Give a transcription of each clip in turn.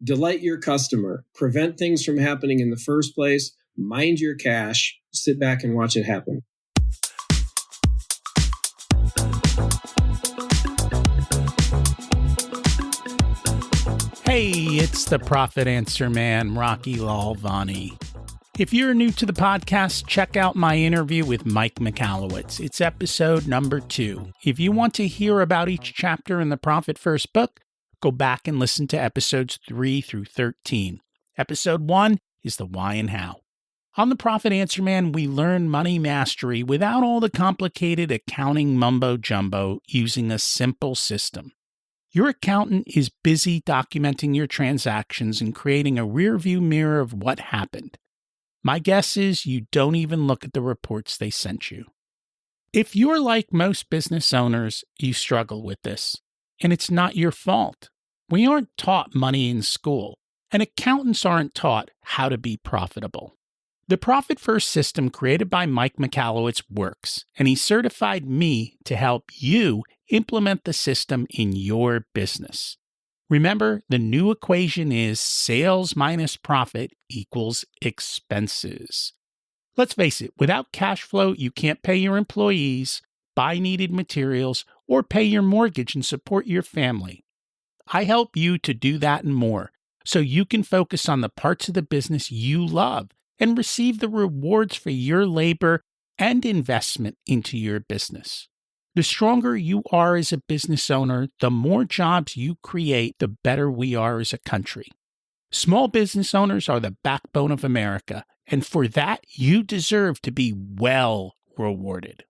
Delight your customer. Prevent things from happening in the first place. Mind your cash. Sit back and watch it happen. Hey, it's the Profit Answer Man, Rocky Lalvani. If you're new to the podcast, check out my interview with Mike Michalowicz. It's episode number 2. If you want to hear about each chapter in the Profit First book, go back and listen to episodes 3 through 13. Episode 1 is the why and how. On the Profit Answer Man, we learn money mastery without all the complicated accounting mumbo-jumbo using a simple system. Your accountant is busy documenting your transactions and creating a rearview mirror of what happened. My guess is you don't even look at the reports they sent you. If you're like most business owners, you struggle with this, and it's not your fault. We aren't taught money in school, and accountants aren't taught how to be profitable. The Profit First system created by Mike Michalowicz works, and he certified me to help you implement the system in your business. Remember, the new equation is sales minus profit equals expenses. Let's face it, without cash flow, you can't pay your employees, buy needed materials, or pay your mortgage and support your family. I help you to do that and more, so you can focus on the parts of the business you love and receive the rewards for your labor and investment into your business. The stronger you are as a business owner, the more jobs you create, the better we are as a country. Small business owners are the backbone of America, and for that, you deserve to be well rewarded.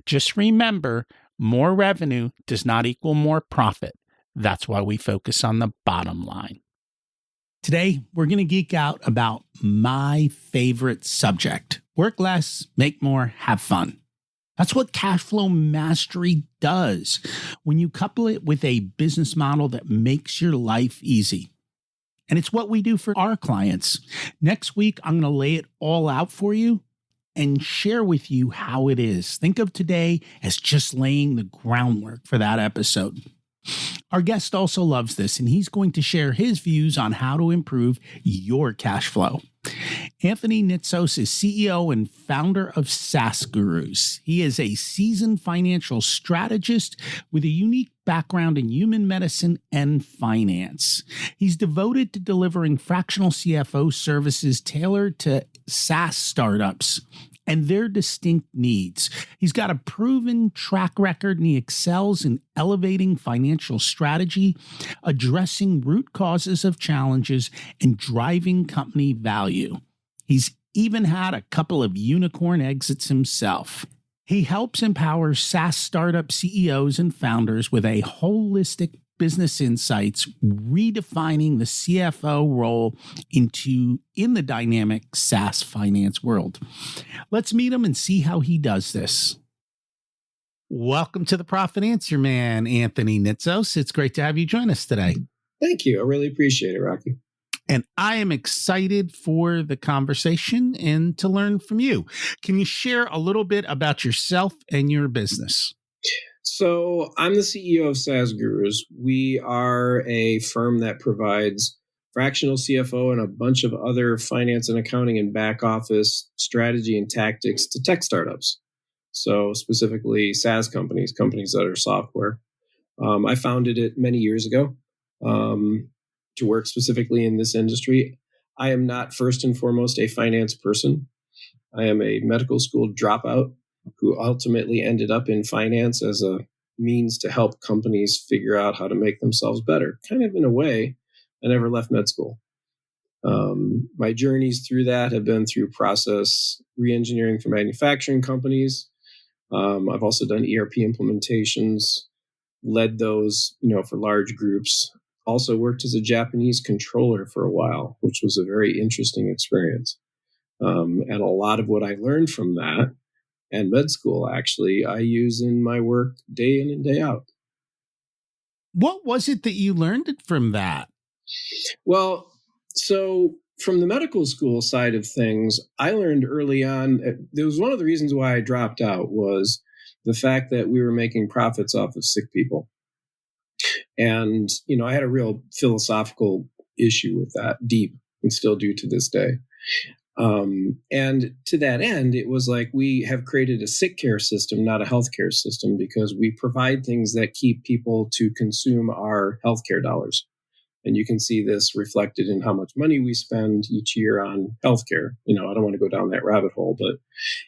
Just remember, more revenue does not equal more profit. That's why we focus on the bottom line. Today, we're going to geek out about my favorite subject. Work less, make more, have fun. That's what cash flow mastery does when you couple it with a business model that makes your life easy. And it's what we do for our clients. Next week, I'm going to lay it all out for you and share with you how it is. Think of today as just laying the groundwork for that episode. Our guest also loves this, and he's going to share his views on how to improve your cash flow. Anthony Nitsos is CEO and founder of SaaS Gurus. He is a seasoned financial strategist with a unique background in human medicine and finance. He's devoted to delivering fractional CFO services tailored to SaaS startups and their distinct needs. He's got a proven track record, and he excels in elevating financial strategy, addressing root causes of challenges, and driving company value. He's even had a couple of unicorn exits himself. He helps empower SaaS startup CEOs and founders with a holistic business insights, redefining the CFO role in the dynamic SaaS finance world. Let's meet him and see how he does this. Welcome to the Profit Answer Man, Anthony Nitsos. It's great to have you join us today. Thank you. I really appreciate it, Rocky. And I am excited for the conversation and to learn from you. Can you share a little bit about yourself and your business? So I'm the CEO of SaaS Gurus. We are a firm that provides fractional CFO and a bunch of other finance and accounting and back office strategy and tactics to tech startups. So specifically SaaS companies that are software. I founded it many years ago to work specifically in this industry. I am not first and foremost a finance person. I am a medical school dropout who ultimately ended up in finance as a means to help companies figure out how to make themselves better. Kind of in a way, I never left med school. My journeys through that have been through process reengineering for manufacturing companies. I've also done ERP implementations, led those, for large groups. Also worked as a Japanese controller for a while, which was a very interesting experience. And a lot of what I learned from that and med school, actually, I use in my work day in and day out. What was it that you learned from that? Well, so from the medical school side of things, I learned early on, there was one of the reasons why I dropped out was the fact that we were making profits off of sick people. And, I had a real philosophical issue with that, deep, and still do to this day. And to that end, it was like we have created a sick care system, not a healthcare system, because we provide things that keep people to consume our healthcare dollars. And you can see this reflected in how much money we spend each year on healthcare. I don't want to go down that rabbit hole, but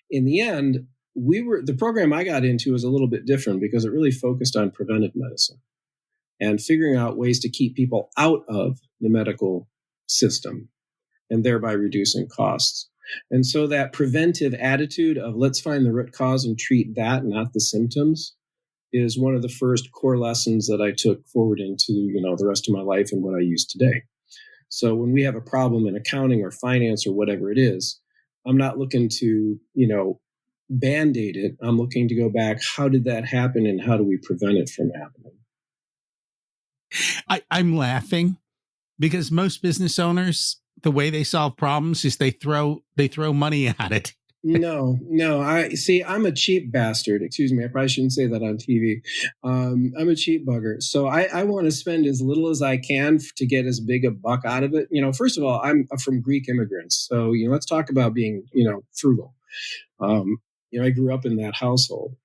in the end, the program I got into was a little bit different because it really focused on preventive medicine and figuring out ways to keep people out of the medical system and thereby reducing costs. And so that preventive attitude of let's find the root cause and treat that, not the symptoms, is one of the first core lessons that I took forward into, the rest of my life and what I use today. So when we have a problem in accounting or finance or whatever it is, I'm not looking to, Band-Aid it. I'm looking to go back. How did that happen and how do we prevent it from happening? I'm laughing because most business owners, the way they solve problems is they throw money at it. No. I'm a cheap bastard. Excuse me. I probably shouldn't say that on TV. I'm a cheap bugger. So I want to spend as little as I can to get as big a buck out of it. First of all, I'm from Greek immigrants. So, let's talk about being, frugal. I grew up in that household,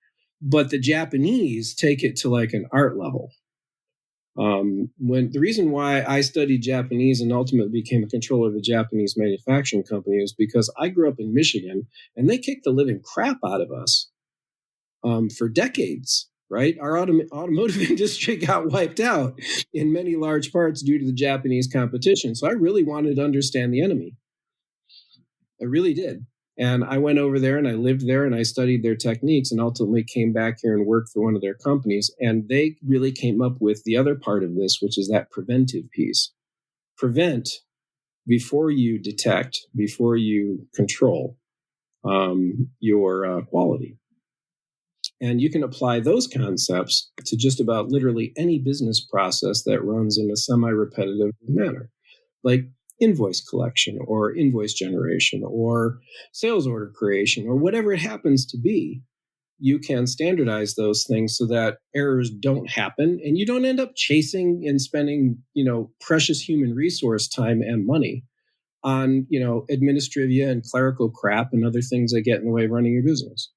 but the Japanese take it to like an art level. When the reason why I studied Japanese and ultimately became a controller of a Japanese manufacturing company is because I grew up in Michigan and they kicked the living crap out of us for decades, right? Our automotive industry got wiped out in many large parts due to the Japanese competition. So I really wanted to understand the enemy. I really did. And I went over there and I lived there and I studied their techniques and ultimately came back here and worked for one of their companies. And they really came up with the other part of this, which is that preventive piece. Prevent before you detect, before you control your quality. And you can apply those concepts to just about literally any business process that runs in a semi-repetitive manner. Like invoice collection or invoice generation or sales order creation or whatever it happens to be, you can standardize those things so that errors don't happen and you don't end up chasing and spending, precious human resource time and money on, administrivia and clerical crap and other things that get in the way of running your business.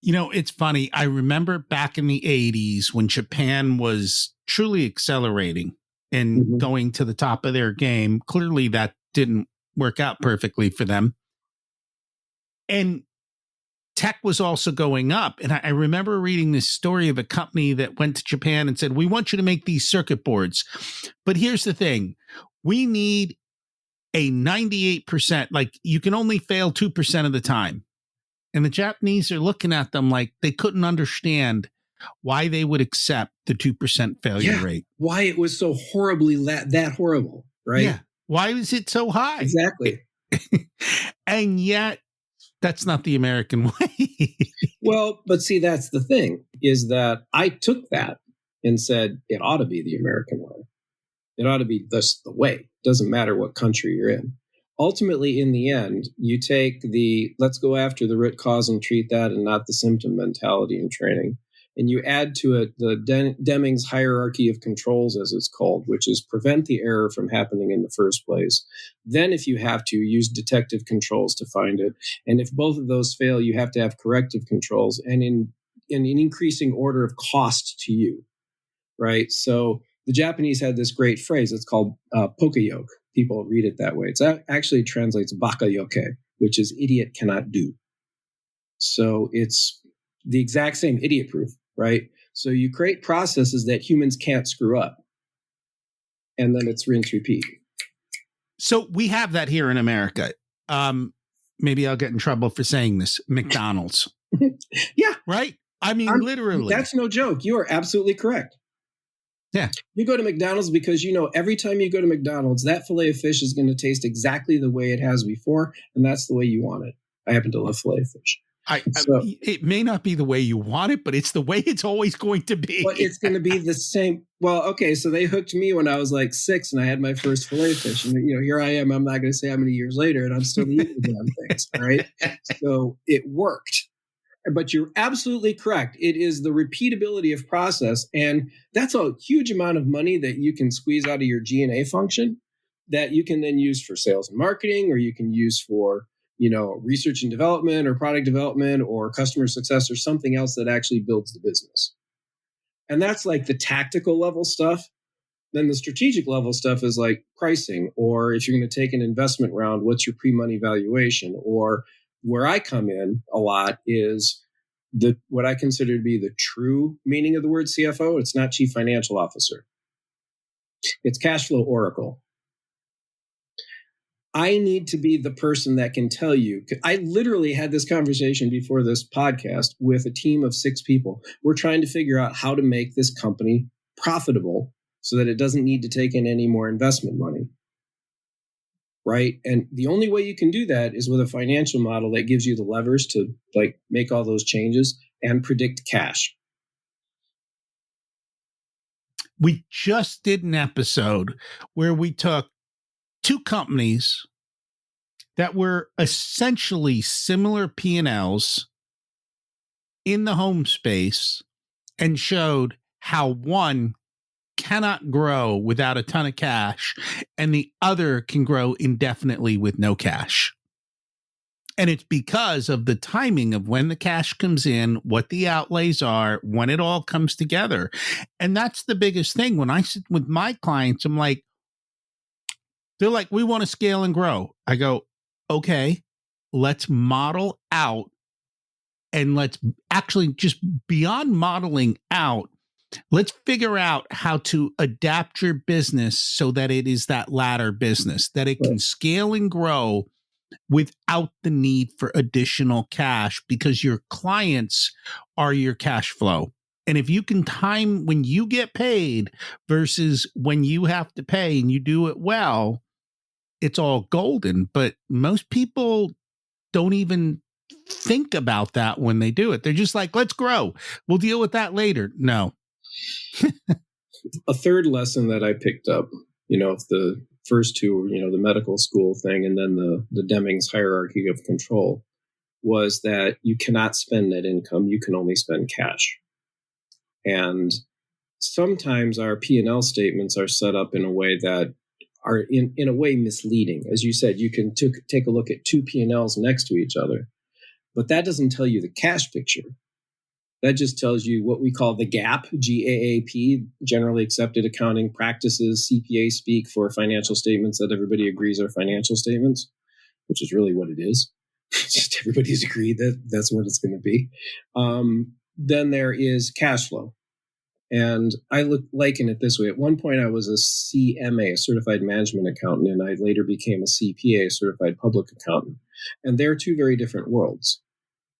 It's funny. I remember back in the 80s when Japan was truly accelerating and going to the top of their game. Clearly that didn't work out perfectly for them. And tech was also going up. And I remember reading this story of a company that went to Japan and said, we want you to make these circuit boards. But here's the thing. We need a 98%, like you can only fail 2% of the time. And the Japanese are looking at them like they couldn't understand why they would accept the 2% failure rate. Why it was so horribly that horrible, right? Yeah. Why is it so high? Exactly. And yet, that's not the American way. Well, but see, that's the thing, is that I took that and said it ought to be the American way. It ought to be this the way. Doesn't matter what country you're in. Ultimately, in the end, you take the let's go after the root cause and treat that and not the symptom mentality and training. And you add to it the Deming's hierarchy of controls, as it's called, which is prevent the error from happening in the first place. Then, if you have to, use detective controls to find it. And if both of those fail, you have to have corrective controls and in an increasing order of cost to you, right? So the Japanese had this great phrase. It's called pokayoke. People read it that way. It actually translates bakayoke, which is idiot cannot do. So it's the exact same idiot proof. Right? So you create processes that humans can't screw up. And then it's rinse, repeat. So we have that here in America. Maybe I'll get in trouble for saying this. McDonald's. Yeah. Right? I mean, literally. That's no joke. You are absolutely correct. Yeah. You go to McDonald's because every time you go to McDonald's, that filet of fish is going to taste exactly the way it has before. And that's the way you want it. I happen to love filet of fish. It may not be the way you want it, but it's the way it's always going to be. But it's going to be the same. Well, okay, so they hooked me when I was like 6 and I had my first filet fish. And, here I am. I'm not going to say how many years later and I'm still eating the damn things, right? So it worked. But you're absolutely correct. It is the repeatability of process. And that's a huge amount of money that you can squeeze out of your G&A function that you can then use for sales and marketing, or you can use for, research and development or product development or customer success or something else that actually builds the business. And that's like the tactical level stuff. Then the strategic level stuff is like pricing, or if you're going to take an investment round, what's your pre-money valuation? Or where I come in a lot is what I consider to be the true meaning of the word CFO. It's not chief financial officer. It's cash flow oracle. I need to be the person that can tell you. I literally had this conversation before this podcast with a team of 6 people. We're trying to figure out how to make this company profitable so that it doesn't need to take in any more investment money. Right? And the only way you can do that is with a financial model that gives you the levers to make all those changes and predict cash. We just did an episode where we took 2 companies that were essentially similar P&Ls in the home space and showed how one cannot grow without a ton of cash and the other can grow indefinitely with no cash. And it's because of the timing of when the cash comes in, what the outlays are, when it all comes together. And that's the biggest thing. When I sit with my clients, I'm like, they're like, we want to scale and grow. I go, okay, let's model out, and let's actually just beyond modeling out, let's figure out how to adapt your business so that it is that ladder business, that it can scale and grow without the need for additional cash, because your clients are your cash flow. And if you can time when you get paid versus when you have to pay and you do it well, it's all golden. But most people don't even think about that when they do it. They're just like, let's grow. We'll deal with that later. No. A third lesson that I picked up, the first 2, the medical school thing, and then the Deming's hierarchy of control, was that you cannot spend net income. You can only spend cash. And sometimes our P&L statements are set up in a way that are in a way misleading. As you said, you can take a look at 2 P&Ls next to each other, but that doesn't tell you the cash picture. That just tells you what we call the GAAP, GAAP, generally accepted accounting practices, CPA speak for financial statements that everybody agrees are financial statements, which is really what it is. Just everybody's agreed that that's what it's going to be. Then there is cash flow. And I liken it this way. At one point, I was a CMA, a certified management accountant, and I later became a CPA, a certified public accountant. And they're 2 very different worlds.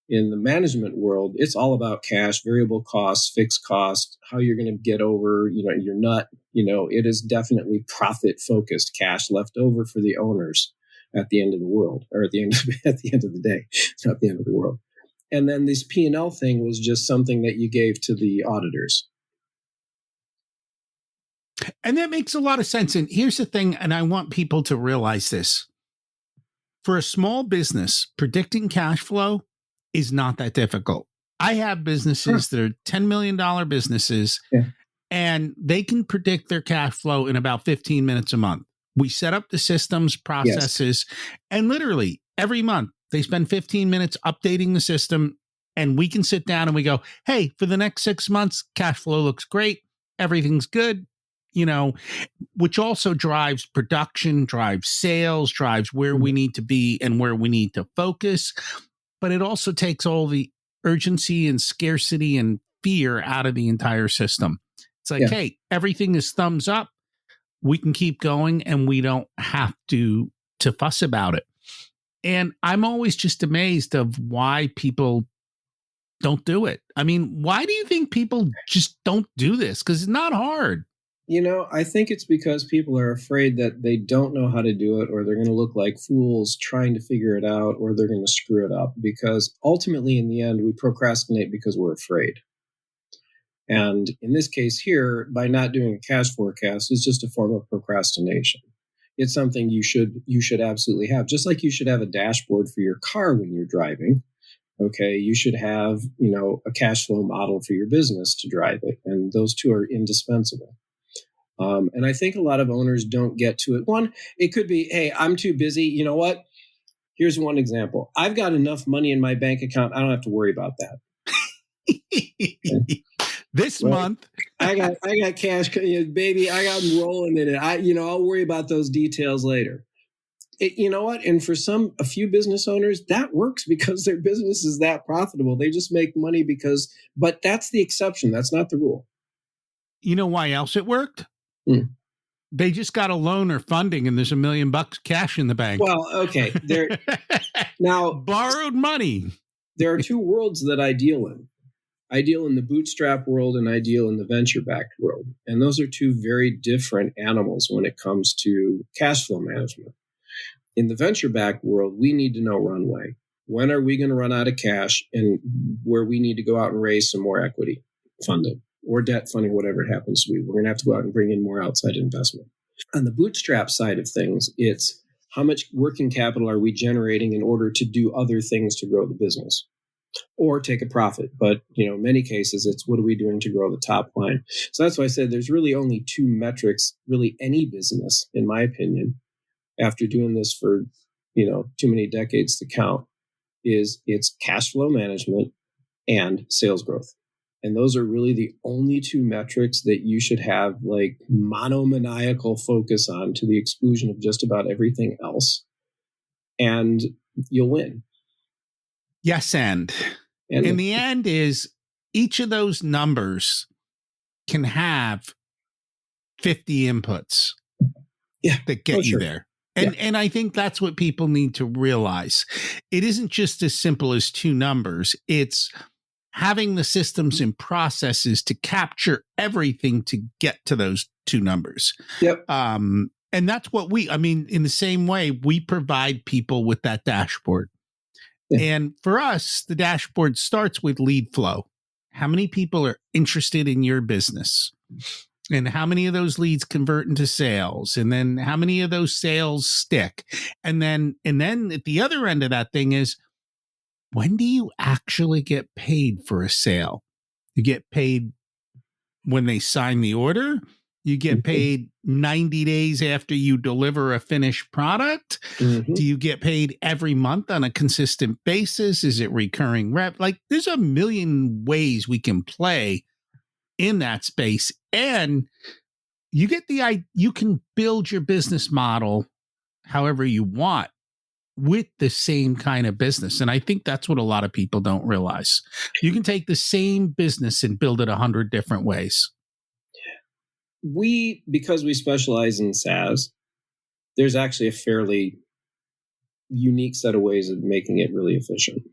In the management world, it's all about cash, variable costs, fixed cost, how you're going to get over, your nut. It is definitely profit focused, cash left over for the owners at the end of the world, or at the end of the day. It's not the end of the world. And then this P&L thing was just something that you gave to the auditors. And that makes a lot of sense. And here's the thing, and I want people to realize this. For a small business, predicting cash flow is not that difficult. I have businesses that are $10 million businesses, and they can predict their cash flow in about 15 minutes a month. We set up the systems, processes, and literally every month they spend 15 minutes updating the system, and we can sit down and we go, hey, for the next 6 months, cash flow looks great. Everything's good. Which also drives production, drives sales, drives where we need to be and where we need to focus. But it also takes all the urgency and scarcity and fear out of the entire system. It's like, hey, everything is thumbs up. We can keep going and we don't have to fuss about it. And I'm always just amazed of why people don't do it. I mean, why do you think people just don't do this? Because it's not hard. I think it's because people are afraid that they don't know how to do it, or they're going to look like fools trying to figure it out, or they're going to screw it up. Because ultimately, in the end, we procrastinate because we're afraid. And in this case here, by not doing a cash forecast, is just a form of procrastination. It's something you should absolutely have, just like you should have a dashboard for your car when you're driving. Okay, you should have, a cash flow model for your business to drive it. And those two are indispensable. And I think a lot of owners don't get to it. One, it could be, hey, I'm too busy. You know what? Here's one example. I've got enough money in my bank account. I don't have to worry about that. Okay. This month. I got cash, baby. I got them rolling in it. I'll worry about those details later. You know what? And for a few business owners, that works because their business is that profitable. They just make money but that's the exception. That's not the rule. You know why else it worked? They just got a loan or funding and there's $1 million cash in the bank. Well, okay. Now, borrowed money. There are two worlds that I deal in. I deal in the bootstrap world and I deal in the venture-backed world. And those are two very different animals when it comes to cash flow management. In the venture-backed world, we need to know runway. When are we going to run out of cash and where we need to go out and raise some more equity funding or debt funding, whatever it happens to be. We're going to have to go out and bring in more outside investment. On the bootstrap side of things, it's how much working capital are we generating in order to do other things to grow the business or take a profit. But, in many cases, it's what are we doing to grow the top line? So that's why I said there's really only two metrics, really any business, in my opinion, after doing this for, too many decades to count, it's cash flow management and sales growth. And those are really the only two metrics that you should have like monomaniacal focus on to the exclusion of just about everything else. And you'll win. Yes. And in the end is each of those numbers can have 50 inputs that get you there. And I think that's what people need to realize. It isn't just as simple as two numbers. It's having the systems and processes to capture everything to get to those two numbers. Yep. And that's what in the same way, we provide people with that dashboard. Yeah. And for us, the dashboard starts with lead flow. How many people are interested in your business? And how many of those leads convert into sales? And then how many of those sales stick? And then at the other end of that thing is, when do you actually get paid for a sale? You get paid when they sign the order. You get paid 90 days after you deliver a finished product. Mm-hmm. Do you get paid every month on a consistent basis? Is it recurring rep? Like there's a million ways we can play in that space. And you get you can build your business model however you want with the same kind of business. And I think that's what a lot of people don't realize. You can take the same business and build it 100 different ways. Because we specialize in SaaS, there's actually a fairly unique set of ways of making it really efficient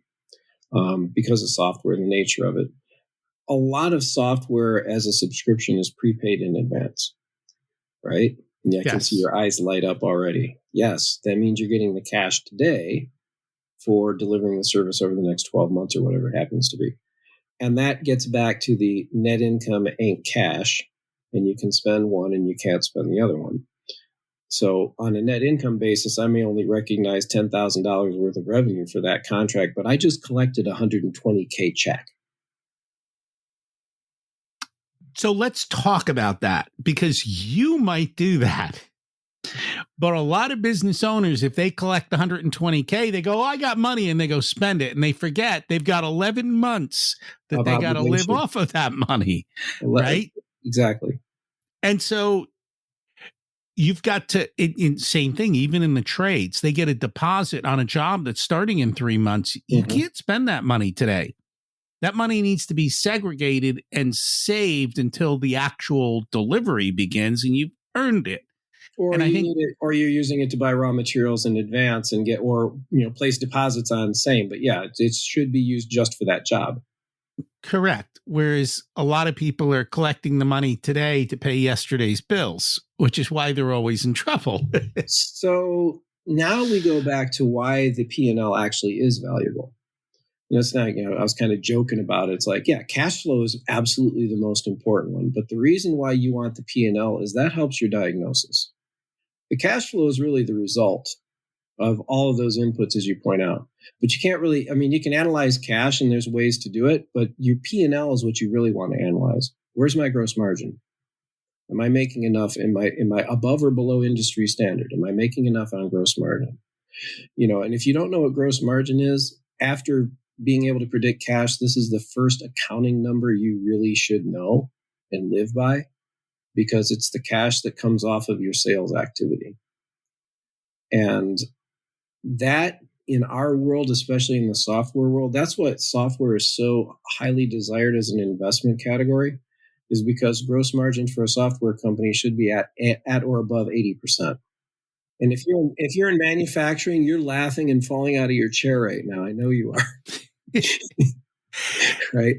because of software and the nature of it. A lot of software as a subscription is prepaid in advance, right? Yeah, I can see your eyes light up already. Yes, that means you're getting the cash today for delivering the service over the next 12 months or whatever it happens to be. And that gets back to the net income ain't cash, and you can spend one and you can't spend the other one. So on a net income basis, I may only recognize $10,000 worth of revenue for that contract, but I just collected a $120K check. So let's talk about that, because you might do that. But a lot of business owners, if they collect the $120K, they go, oh, I got money, and they go spend it. And they forget they've got 11 months that they got to live off of that money. Right? Exactly. And so you've got to, same thing, even in the trades, they get a deposit on a job that's starting in 3 months. You can't spend that money today. That money needs to be segregated and saved until the actual delivery begins, and you've earned it. Or you're using it to buy raw materials in advance and place deposits on same. But yeah, it should be used just for that job. Correct. Whereas a lot of people are collecting the money today to pay yesterday's bills, which is why they're always in trouble. So now we go back to why the P&L actually is valuable. It's not, I was kind of joking about it. It's like, yeah, cash flow is absolutely the most important one. But the reason why you want the P&L is that helps your diagnosis. The cash flow is really the result of all of those inputs, as you point out. But you can't really, I mean, you can analyze cash and there's ways to do it, but your P&L is what you really want to analyze. Where's my gross margin? Am I making enough? Am I above or below industry standard? Am I making enough on gross margin? And if you don't know what gross margin is, after being able to predict cash, this is the first accounting number you really should know and live by, because it's the cash that comes off of your sales activity. And that, in our world, especially in the software world, that's what software is so highly desired as an investment category, is because gross margin for a software company should be at or above 80%. And if you're in manufacturing, you're laughing and falling out of your chair right now. I know you are. Right?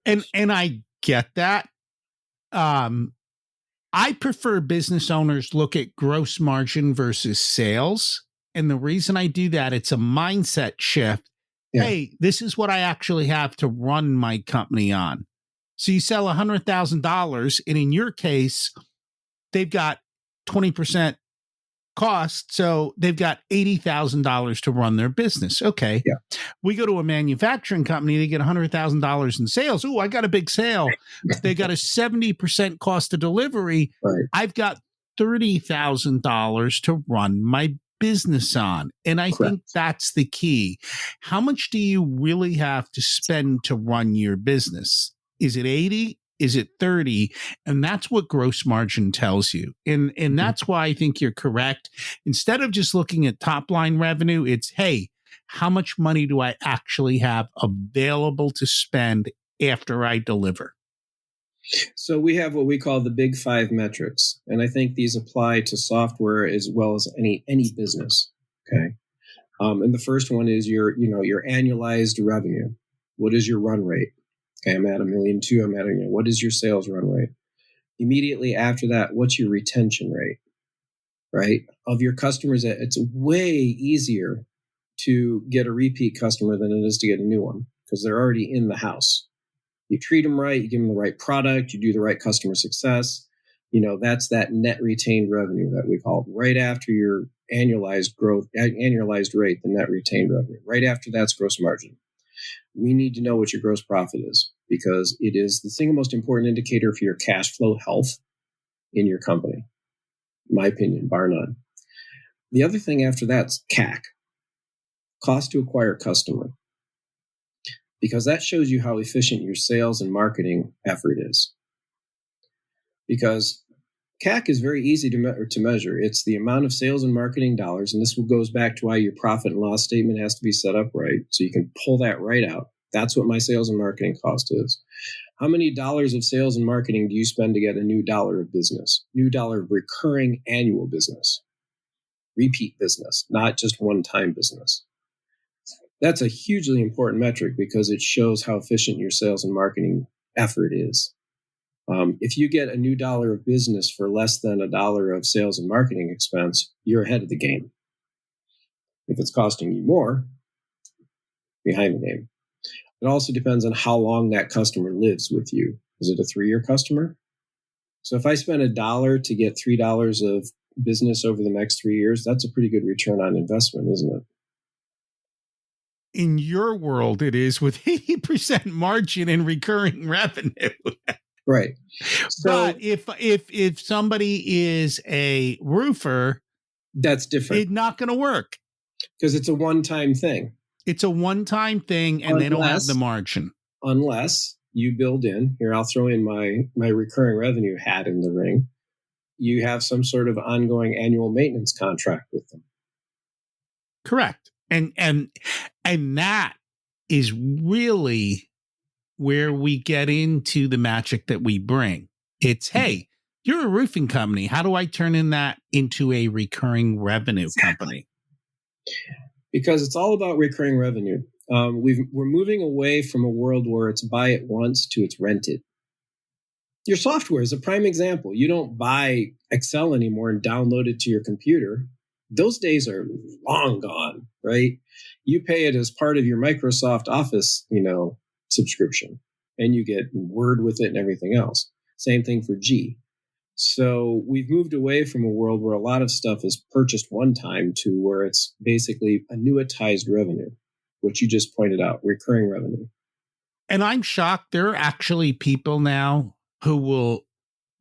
And I get that. I prefer business owners look at gross margin versus sales. And the reason I do that, it's a mindset shift. Yeah. Hey, this is what I actually have to run my company on. So you sell $100,000, and in your case, they've got 20% cost, so they've got $80,000 to run their business. Okay. Yeah. We go to a manufacturing company, they get $100,000 in sales. Oh, I got a big sale. They got a 70% cost of delivery. Right. I've got $30,000 to run my business on. And I think that's the key. How much do you really have to spend to run your business? Is it 80? Is it 30? And that's what gross margin tells you. And that's why I think you're correct. Instead of just looking at top line revenue, it's, hey, how much money do I actually have available to spend after I deliver? So we have what we call the big 5 metrics. And I think these apply to software as well as any business. Okay. And the first one is your annualized revenue. What is your run rate? Okay, I'm at $1.2 million. I'm at what is your sales run rate? Immediately after that, what's your retention rate? Right? Of your customers, it's way easier to get a repeat customer than it is to get a new one, because they're already in the house. You treat them right, you give them the right product, you do the right customer success. That's that net retained revenue that we call it. Right after your annualized rate, the net retained revenue. Right after that's gross margin. We need to know what your gross profit is, because it is the single most important indicator for your cash flow health in your company, in my opinion, bar none. The other thing after that's CAC, cost to acquire customer, because that shows you how efficient your sales and marketing effort is. Because CAC is very easy to measure. It's the amount of sales and marketing dollars, and this goes back to why your profit and loss statement has to be set up right, so you can pull that right out. That's what my sales and marketing cost is. How many dollars of sales and marketing do you spend to get a new dollar of business? New dollar of recurring annual business, repeat business, not just one-time business. That's a hugely important metric, because it shows how efficient your sales and marketing effort is. If you get a new dollar of business for less than $1 of sales and marketing expense, you're ahead of the game. If it's costing you more, behind the game. It also depends on how long that customer lives with you. Is it a 3-year customer? So if I spend $1 to get $3 of business over the next 3 years, that's a pretty good return on investment, isn't it? In your world, it is, with 80% margin and recurring revenue. Right. So, but if somebody is a roofer, that's different. It's not going to work, because it's a one-time thing. It's a one-time thing, and they don't have the margin. Unless you build in, here, I'll throw in my recurring revenue hat in the ring. You have some sort of ongoing annual maintenance contract with them. Correct. And that is really where we get into the magic that we bring. It's, hey, you're a roofing company. How do I turn that into a recurring revenue company? Because it's all about recurring revenue. We're moving away from a world where it's buy it once to it's rented. Your software is a prime example. You don't buy Excel anymore and download it to your computer. Those days are long gone, right? You pay it as part of your Microsoft Office, subscription, and you get Word with it and everything else. Same thing for G. So we've moved away from a world where a lot of stuff is purchased one time to where it's basically annuitized revenue, which you just pointed out, recurring revenue. And I'm shocked. There are actually people now who will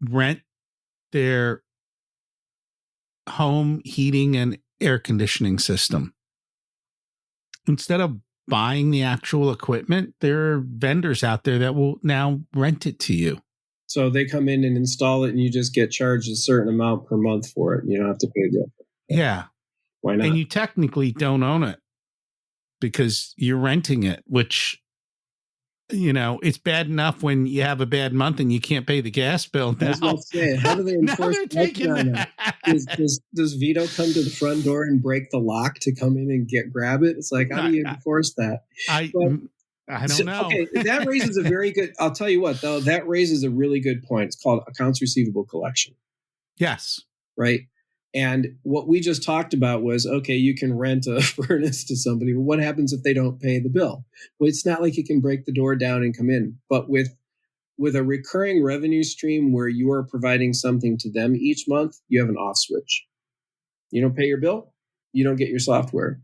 rent their home heating and air conditioning system. Instead of buying the actual equipment, there are vendors out there that will now rent it to you. So they come in and install it and you just get charged a certain amount per month for it. You don't have to pay the upfront. Yeah. Why not? And you technically don't own it because you're renting it, which, it's bad enough when you have a bad month and you can't pay the gas bill. I was about to say, how do they enforce that? Does Vito come to the front door and break the lock to come in and grab it? It's like, how do you enforce that? I don't know. Okay, that raises a very good, I'll tell you what, though, that raises a really good point. It's called accounts receivable collection. Yes. Right? And what we just talked about was, okay, you can rent a furnace to somebody, but what happens if they don't pay the bill? Well, it's not like you can break the door down and come in. But with a recurring revenue stream where you are providing something to them each month, you have an off switch. You don't pay your bill, you don't get your software.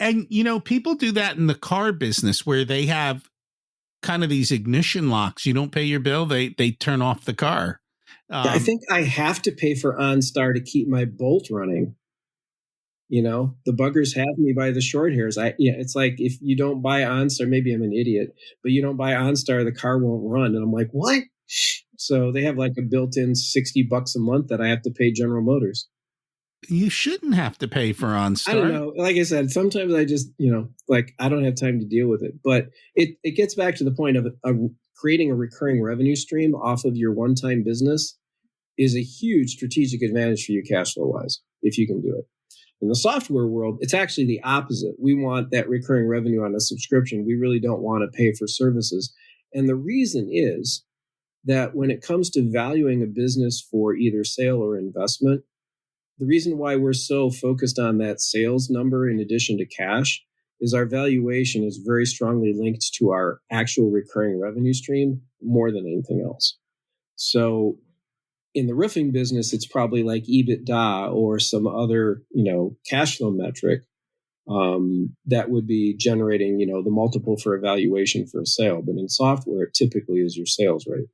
And, people do that in the car business where they have kind of these ignition locks. You don't pay your bill, they turn off the car. I think I have to pay for OnStar to keep my Bolt running. The buggers have me by the short hairs. It's like if you don't buy OnStar, maybe I'm an idiot, but you don't buy OnStar, the car won't run. And I'm like, what? So they have like a built-in $60 a month that I have to pay General Motors. You shouldn't have to pay for OnStar. I don't know. Like I said, sometimes I just, I don't have time to deal with it. But it gets back to the point of creating a recurring revenue stream off of your one-time business is a huge strategic advantage for you cash flow-wise, if you can do it. In the software world, it's actually the opposite. We want that recurring revenue on a subscription. We really don't want to pay for services. And the reason is that when it comes to valuing a business for either sale or investment, the reason why we're so focused on that sales number in addition to cash is our valuation is very strongly linked to our actual recurring revenue stream more than anything else. So in the roofing business, it's probably like EBITDA or some other, cash flow metric that would be generating, the multiple for a valuation for a sale. But in software, it typically is your sales rate.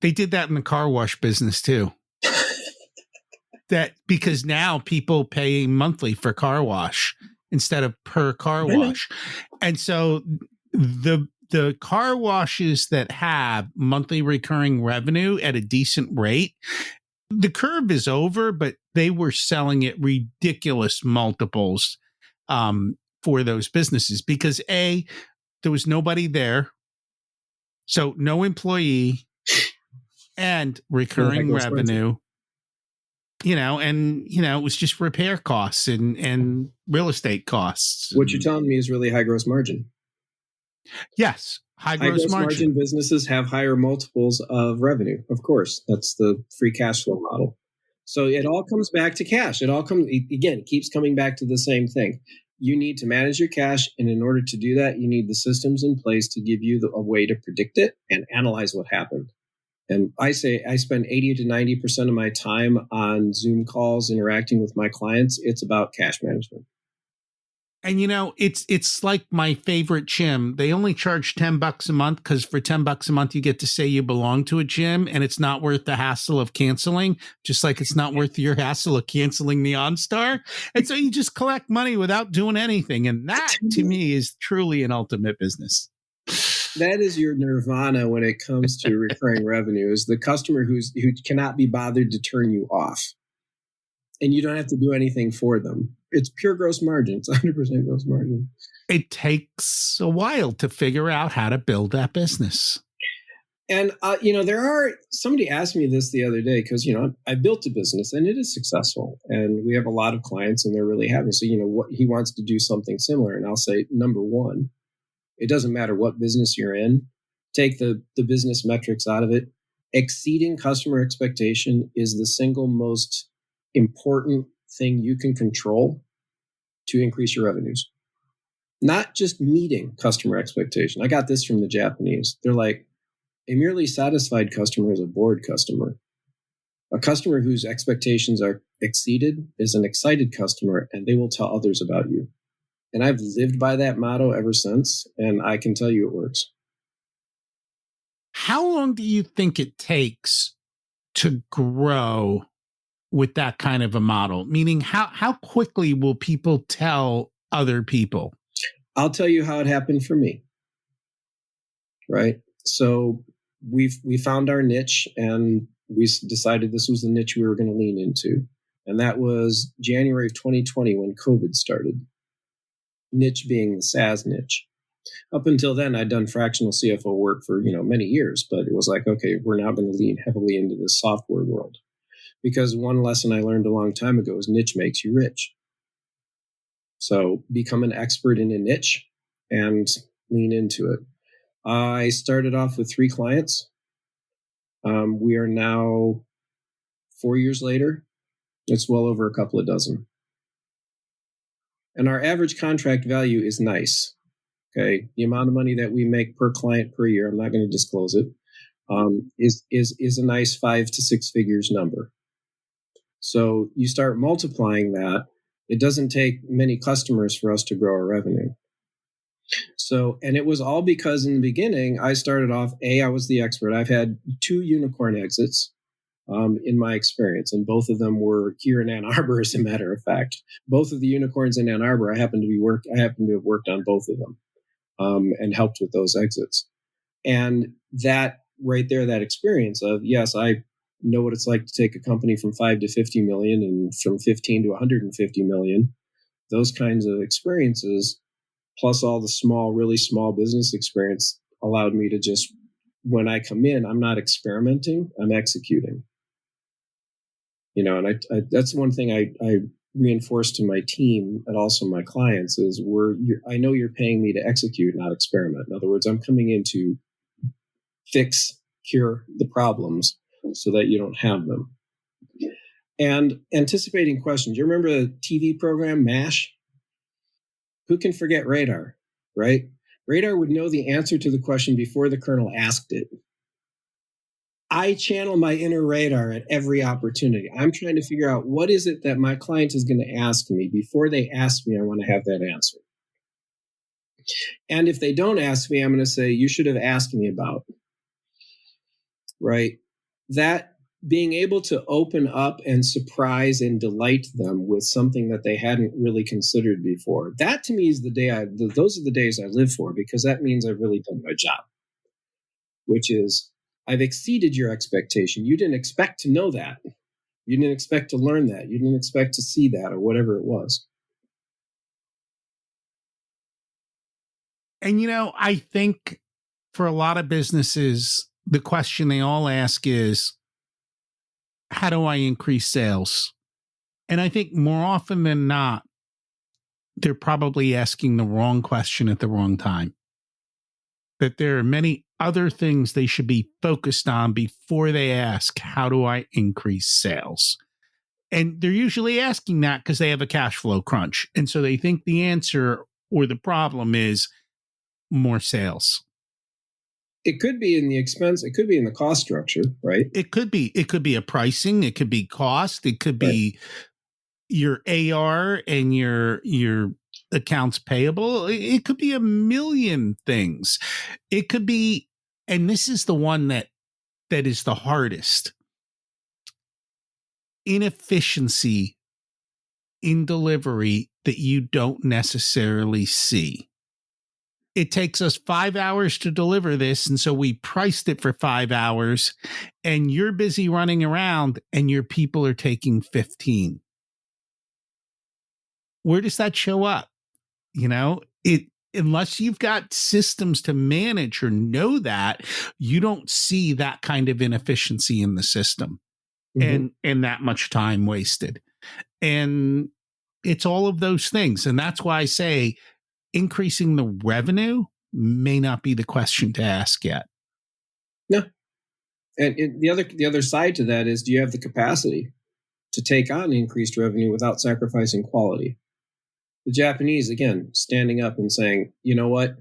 They did that in the car wash business too. Because now people pay monthly for car wash instead of per car wash. And so the car washes that have monthly recurring revenue at a decent rate, the curve is over, but they were selling at ridiculous multiples for those businesses because there was nobody there. So no employee and recurring revenue. It was just repair costs and real estate costs. What you're telling me is really high gross margin. Yes. High gross margin businesses have higher multiples of revenue. Of course, that's the free cash flow model. So it all comes back to cash. It keeps coming back to the same thing. You need to manage your cash. And in order to do that, you need the systems in place to give you a way to predict it and analyze what happened. And I say I spend 80 to 90% of my time on Zoom calls interacting with my clients. It's about cash management. And it's like my favorite gym. They only charge $10 a month because for $10 a month, you get to say you belong to a gym and it's not worth the hassle of canceling, just like it's not worth your hassle of canceling the OnStar. And so you just collect money without doing anything. And that to me is truly an ultimate business. That is your nirvana when it comes to recurring revenue, is the customer who cannot be bothered to turn you off. And you don't have to do anything for them. It's pure gross margin. It's 100% gross margin. It takes a while to figure out how to build that business. And, somebody asked me this the other day because, I built a business and it is successful. And we have a lot of clients and they're really happy. So, what he wants to do something similar. And I'll say, number one, it doesn't matter what business you're in. Take the business metrics out of it. Exceeding customer expectation is the single most important thing you can control to increase your revenues. Not just meeting customer expectation. I got this from the Japanese. They're like, A merely satisfied customer is a bored customer. A customer whose expectations are exceeded is an excited customer, and they will tell others about you. And I've lived by that motto ever since, and I can tell you it works. How long do you think it takes to grow with that kind of a model? Meaning, how quickly will people tell other people? I'll tell you how it happened for me. Right? So we found our niche, and we decided this was the niche we were going to lean into. And that was January of 2020 when COVID started. Niche being the SaaS niche. Up until then, I'd done fractional CFO work for many years, but it was like, okay, we're now going to lean heavily into the software world. Because one lesson I learned a long time ago is niche makes you rich. So become an expert in a niche and lean into it. I started off with 3 clients. We are now 4 years later. It's well over a couple of dozen. And our average contract value is nice. Okay. The amount of money that we make per client per year, I'm not going to disclose it, is a nice 5 to 6 figures number. So you start multiplying that. It doesn't take many customers for us to grow our revenue. So, and it was all because in the beginning, I started off, I was the expert. I've had 2 unicorn exits in my experience, and both of them were here in Ann Arbor, as a matter of fact. Both of the unicorns in Ann Arbor, I happen to have worked on both of them and helped with those exits. And that right there, that experience of, yes, I know what it's like to take a company from 5 to 50 million and from 15 to 150 million. Those kinds of experiences, plus all the really small business experience, allowed me to just, when I come in, I'm not experimenting, I'm executing. And I that's one thing I reinforce to my team and also my clients is I know you're paying me to execute, not experiment. In other words, I'm coming in to cure the problems so that you don't have them. And anticipating questions. You remember the TV program MASH? Who can forget Radar, right? Radar would know the answer to the question before the colonel asked it. I channel my inner Radar at every opportunity. I'm trying to figure out what is it that my client is going to ask me. Before they ask me, I want to have that answer. And if they don't ask me, I'm going to say, you should have asked me about. Right? That being able to open up and surprise and delight them with something that they hadn't really considered before. That to me is those are the days I live for, because that means I've really done my job, which is I've exceeded your expectation. You didn't expect to know that. You didn't expect to learn that. You didn't expect to see that, or whatever it was. And, I think for a lot of businesses, the question they all ask is, how do I increase sales? And I think more often than not, they're probably asking the wrong question at the wrong time. That there are many other things they should be focused on before they ask, how do I increase sales? And they're usually asking that because they have a cash flow crunch. And so they think the answer or the problem is more sales. It could be in the expense. It could be in the cost structure, right? It could be a pricing. It could be cost. It could be your AR and your accounts payable. It could be a million things. It could be, and this is the one that is the hardest, inefficiency in delivery that you don't necessarily see. It takes us 5 hours to deliver this, and so we priced it for 5 hours, and you're busy running around and your people are taking 15. Where does that show up? Unless you've got systems to manage or know that, you don't see that kind of inefficiency in the system. And that much time wasted. And it's all of those things. And that's why I say increasing the revenue may not be the question to ask yet. No. And the other side to that is, do you have the capacity to take on increased revenue without sacrificing quality? The Japanese, again, standing up and saying, you know what?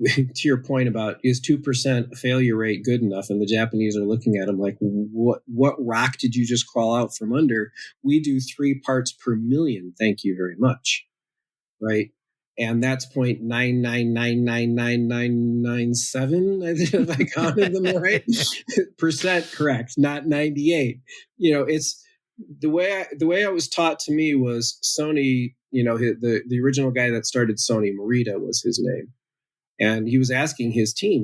to your point about is 2% failure rate good enough? And the Japanese are looking at them like, what rock did you just crawl out from under? We do 3 parts per million. Thank you very much. Right. And that's 0.9999997. I think if I counted them right, percent correct, not 98. It's the way I was taught to me was Sony, the original guy that started Sony, Morita was his name. And he was asking his team,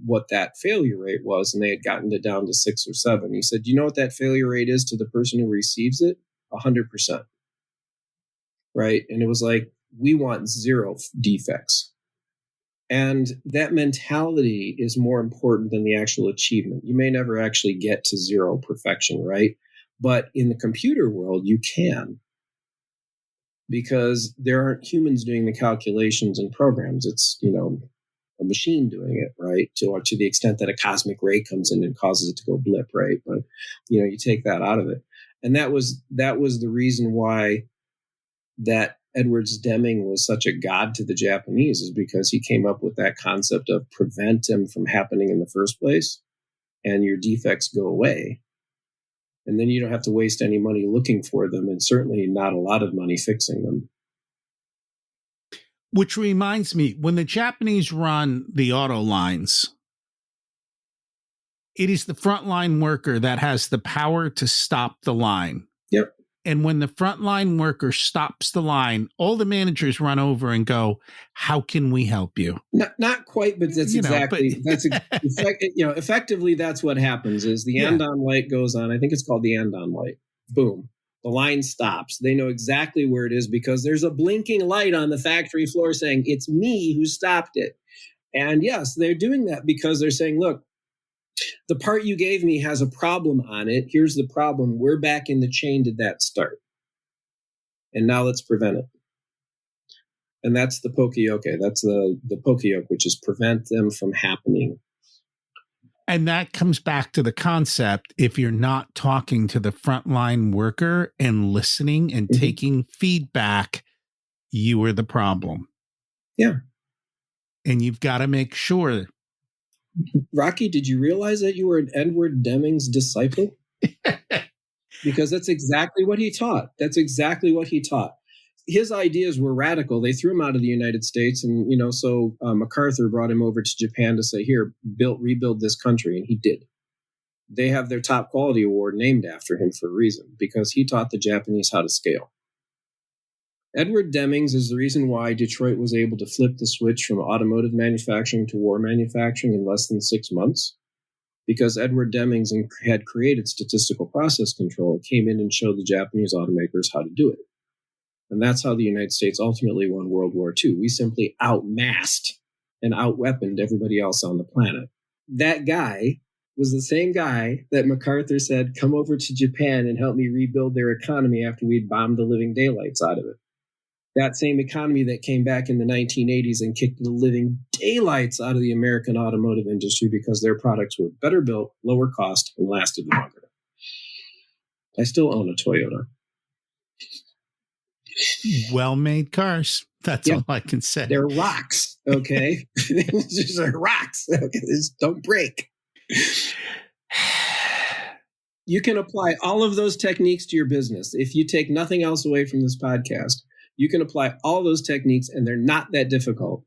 what that failure rate was, and they had gotten it down to 6 or 7. He said, "Do you know what that failure rate is to the person who receives it? 100%." Right? And it was like, we want 0 defects. And that mentality is more important than the actual achievement. You may never actually get to 0 perfection, right? But in the computer world, you can. Because there aren't humans doing the calculations and programs. It's, a machine doing it, right? To the extent that a cosmic ray comes in and causes it to go blip, right? But, you take that out of it. And that was the reason why that Edwards Deming was such a god to the Japanese, is because he came up with that concept of prevent them from happening in the first place, and your defects go away. And then you don't have to waste any money looking for them, and certainly not a lot of money fixing them. Which reminds me, when the Japanese run the auto lines, it is the frontline worker that has the power to stop the line. Yep. And when the frontline worker stops the line, all the managers run over and go, "How can we help you?" Not quite, but that's effectively that's what happens. Is the andon light goes on? I think it's called the andon light. Boom. The line stops. They know exactly where it is because there's a blinking light on the factory floor saying, "It's me who stopped it." And yes, they're doing that because they're saying, "Look, the part you gave me has a problem on it. Here's the problem. We're back in the chain. Did that start? And now let's prevent it." And that's the poka-yoke. That's the poka-yoke, which is prevent them from happening. And that comes back to the concept, if you're not talking to the frontline worker and listening and taking feedback, you are the problem. Yeah. And you've got to make sure. Rocky, did you realize that you were an Edward Deming's disciple? Because that's exactly what he taught. His ideas were radical. They threw him out of the United States. And, so MacArthur brought him over to Japan to say, "Here, rebuild this country." And he did. They have their top quality award named after him for a reason, because he taught the Japanese how to scale. Edward Demings is the reason why Detroit was able to flip the switch from automotive manufacturing to war manufacturing in less than 6 months, because Edward Demings had created statistical process control, came in and showed the Japanese automakers how to do it. And that's how the United States ultimately won World War II. We simply outmassed and outweaponed everybody else on the planet. That guy was the same guy that MacArthur said, "Come over to Japan and help me rebuild their economy after we'd bombed the living daylights out of it." That same economy that came back in the 1980s and kicked the living daylights out of the American automotive industry because their products were better built, lower cost, and lasted longer. I still own a Toyota. Well-made cars. That's all I can say. They're rocks, okay? They're rocks. Okay? Just don't break. You can apply all of those techniques to your business. If you take nothing else away from this podcast, you can apply all those techniques, and they're not that difficult.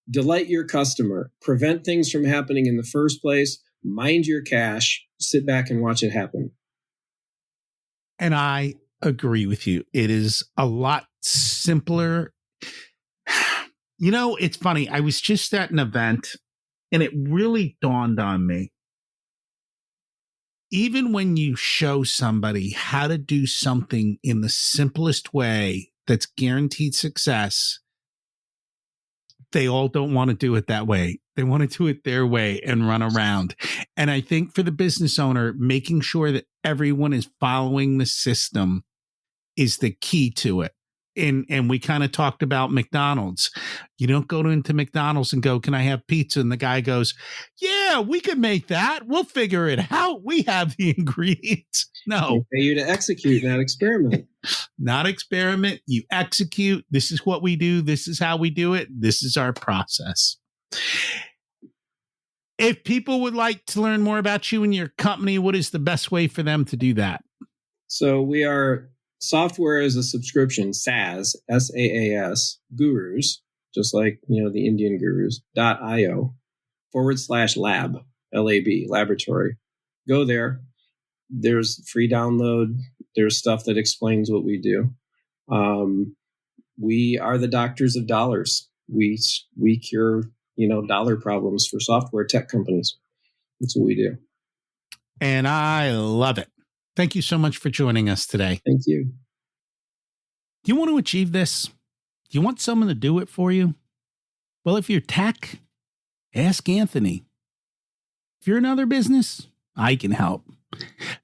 Delight your customer. Prevent things from happening in the first place. Mind your cash. Sit back and watch it happen. And I agree with you. It is a lot simpler. It's funny. I was just at an event, and it really dawned on me. Even when you show somebody how to do something in the simplest way that's guaranteed success, they all don't want to do it that way. They want to do it their way and run around. And I think for the business owner, making sure that everyone is following the system is the key to it. And we kind of talked about McDonald's. You don't go into McDonald's and go, "Can I have pizza?" And the guy goes, "Yeah, we can make that. We'll figure it out. We have the ingredients." No. They pay you to execute, not experiment. Not experiment. You execute. This is what we do. This is how we do it. This is our process. If people would like to learn more about you and your company, what is the best way for them to do that? So we are software as a subscription, SaaS, SaaS, gurus, just like, the Indian gurus.io /lab, LAB, laboratory. Go there. There's free download. There's stuff that explains what we do. We are the doctors of dollars. We cure, dollar problems for software tech companies. That's what we do. And I love it. Thank you so much for joining us today. Thank you. Do you want to achieve this? Do you want someone to do it for you? Well, if you're tech, ask Anthony. If you're another business, I can help.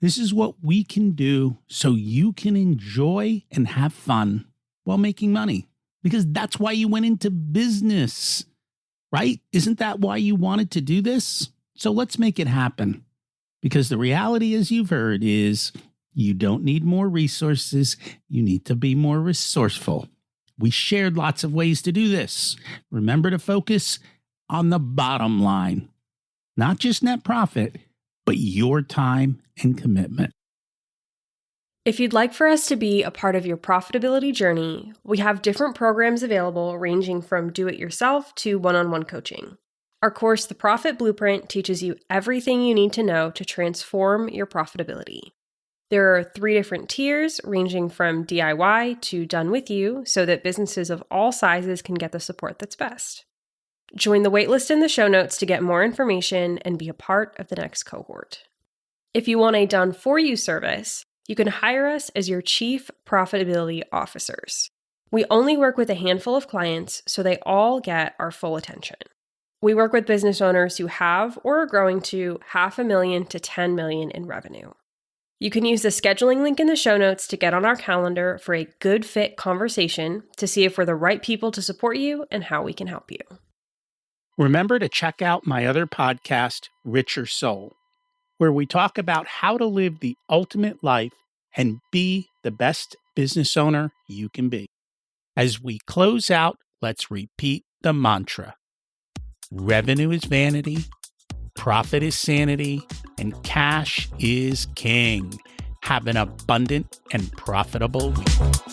This is what we can do so you can enjoy and have fun while making money, because that's why you went into business, right? Isn't that why you wanted to do this? So let's make it happen, because the reality, as you've heard, is you don't need more resources. You need to be more resourceful. We shared lots of ways to do this. Remember to focus on the bottom line, not just net profit, but your time and commitment. If you'd like for us to be a part of your profitability journey, we have different programs available ranging from do-it-yourself to one-on-one coaching. Our course, The Profit Blueprint, teaches you everything you need to know to transform your profitability. There are 3 different tiers ranging from DIY to done with you so that businesses of all sizes can get the support that's best. Join the waitlist in the show notes to get more information and be a part of the next cohort. If you want a done-for-you service, you can hire us as your Chief Profitability Officers. We only work with a handful of clients, so they all get our full attention. We work with business owners who have or are growing to $500,000 to $10 million in revenue. You can use the scheduling link in the show notes to get on our calendar for a good fit conversation to see if we're the right people to support you and how we can help you. Remember to check out my other podcast, Richer Soul, where we talk about how to live the ultimate life and be the best business owner you can be. As we close out, let's repeat the mantra. Revenue is vanity, profit is sanity, and cash is king. Have an abundant and profitable week.